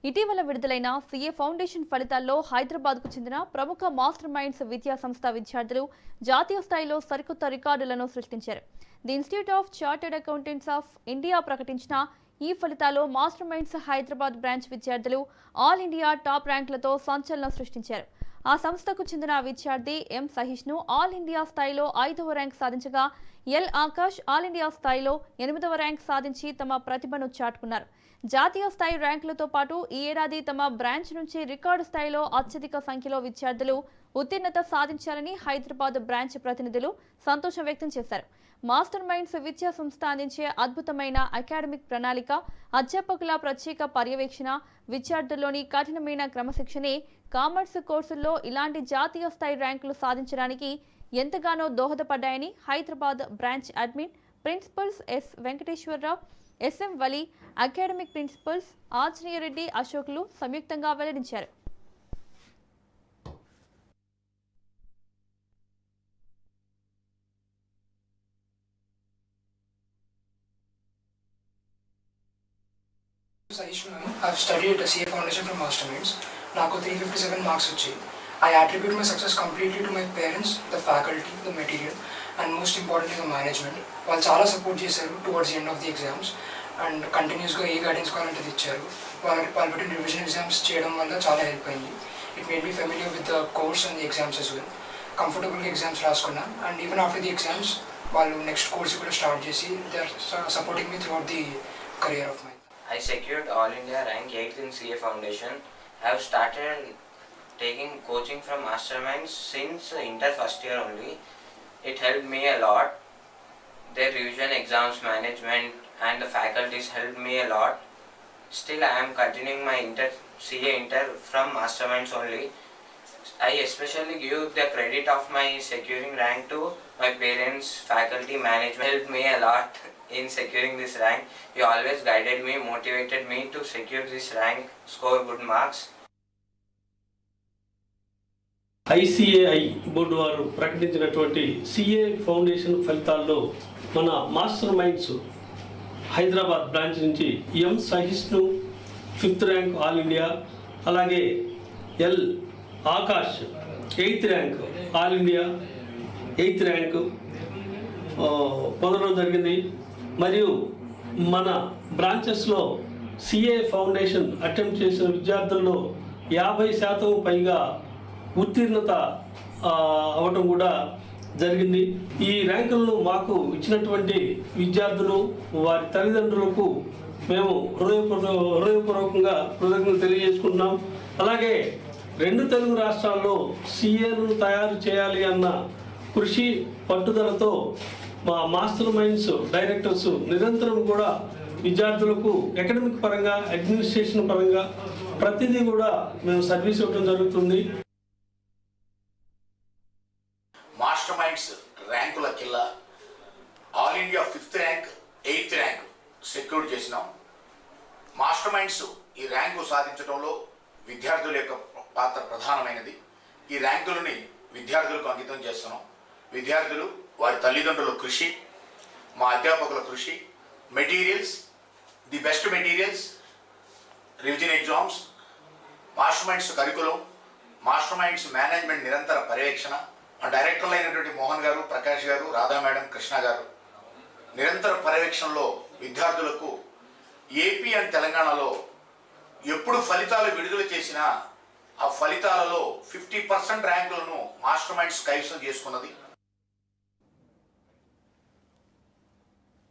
ఇటీవల విడుదలైన CA foundation ఫలితాల్లో హైదరాబాద్కు చెందిన ప్రముఖ మాస్టర్ మైండ్స్ విద్యా సంస్థ విద్యార్థులు జాతీయ స్థాయిలో సరికొత్త రికార్డులను సృష్టించారు. The institute of chartered accountants of India ప్రకటించిన ఈ ఫలితాల్లో మాస్టర్ మైండ్స్ హైదరాబాద్ బ్రాంచ్ విద్యార్థులు ఆల్ ఇండియా టాప్ ర్యాంకులతో సంచలనం సృష్టించారు. ఆ సంస్థకు చెందిన విద్యార్థి ఎం సహిష్ను ఆల్ ఇండియా స్థాయిలో 5వ ర్యాంక్ సాధించగా ఎల్ ఆకాష్ ఆల్ ఇండియా స్థాయిలో 8వ ర్యాంక్ సాధించి తమ ప్రతిభను చాటుకున్నారు. జాతీయ స్థాయి ర్యాంకులతో పాటు ఈ ఏడాది తమ బ్రాంచ్ నుంచి రికార్డు స్థాయిలో అత్యధిక సంఖ్యలో విద్యార్థులు ఉత్తీర్ణత సాధించారని హైదరాబాద్ బ్రాంచ్ ప్రతినిధులు సంతోషం వ్యక్తం చేశారు. మాస్టర్ మైండ్స్ విద్యా సంస్థ అందించే అద్భుతమైన అకాడమిక్ ప్రణాళిక, అధ్యాపకుల ప్రత్యేక పర్యవేక్షణ, విద్యార్థుల్లోని కఠినమైన క్రమశిక్షణే కామర్స్ కోర్సుల్లో ఇలాంటి జాతీయ స్థాయి ర్యాంకులు సాధించడానికి ఎంతగానో దోహదపడ్డాయని Hyderabad branch admin principals S Venkateswararao, SM Vali, academic principals Anjaneya Reddy, అశోక్లు సంయుక్తంగా వెల్లడించారు. I've studied CA Foundation from Masterminds. నాకు 357 మార్క్స్ వచ్చాయి. I attribute my success completely to my parents, the faculty, the material, and most importantly the management. వాళ్ళు చాలా support చేశారు towards the end of the exams and కంటిన్యూస్గా ఏ guidance కావాలంటే ఇచ్చారు. వాళ్ళు పెట్టిన రివిజన్ ఎగ్జామ్స్ చేయడం వల్ల చాలా హెల్ప్ అయింది. It made me familiar with the course and the exams as well. కంఫర్టబుల్గా ఎగ్జామ్స్ రాసుకున్నా and even after the exams వాళ్ళు నెక్స్ట్ కోర్స్ కూడా స్టార్ట్ చేసి they are supporting me throughout the career of mine. I secured All India rank 8th in CA Foundation. I have started taking coaching from Masterminds since inter first year only. It helped me a lot. Their revision exams management and the faculties helped me a lot. Still I am continuing my CA inter from Masterminds only. I especially give the credit of my securing rank to my parents, faculty, management helped me a lot in securing this rank. You always guided me, motivated me to secure this rank, score good marks. ICAI board వారు ప్రకటించినటువంటి CA foundation ఫలితాల్లో మన master minds Hyderabad branch నుంచి ఎం సహిష్ను 5th rank all India, అలాగే L Akash 8th rank all India 8th rank పొందడం జరిగింది. మరియు మన బ్రాంచెస్లో సిఏ ఫౌండేషన్ అటెంప్ట్ చేసిన విద్యార్థుల్లో 50% పైగా ఉత్తీర్ణత అవ్వటం కూడా జరిగింది. ఈ ర్యాంకులను మాకు ఇచ్చినటువంటి విద్యార్థులు, వారి తల్లిదండ్రులకు మేము హృదయపూర్వకంగా కృతజ్ఞతలు తెలియజేసుకుంటున్నాం. అలాగే 2 తెలుగు రాష్ట్రాల్లో సిఏలను తయారు చేయాలి అన్న కృషి పట్టుదలతో మా మాస్టర్ మైండ్స్ డైరెక్టర్స్ నిరంతరం కూడా విద్యార్థులకు అకాడమిక్ పరంగా, అడ్మినిస్ట్రేషన్ పరంగా ప్రతిదీ కూడా మేము సర్వీస్ ఇవ్వడం జరుగుతుంది. మాస్టర్ మైండ్స్ ర్యాంకుల కిల్లా all India 5th rank 8th rank secure చేసినాం. మాస్టర్ మైండ్స్ ఈ ర్యాంకు సాధించడంలో విద్యార్థుల యొక్క పాత్ర ప్రధానమైనది. ఈ ర్యాంకులని విద్యార్థులకు అంకితం చేస్తున్నాం. విద్యార్థులు, వారి తల్లిదండ్రుల కృషి, మా అధ్యాపకుల కృషి, materials, the best materials, revision exams, master minds curriculum, master minds management నిరంతర పర్యవేక్షణ, మా డైరెక్టర్లు అయినటువంటి మోహన్ గారు, ప్రకాష్ గారు, రాధా మేడం, కృష్ణ గారు నిరంతర పర్యవేక్షణలో విద్యార్థులకు ఏపీ అండ్ తెలంగాణలో ఎప్పుడు ఫలితాలు విడుదల చేసినా ఆ ఫలితాలలో 50% ర్యాంకులను మాస్టర్ మైండ్స్ కైవసం చేసుకున్నది.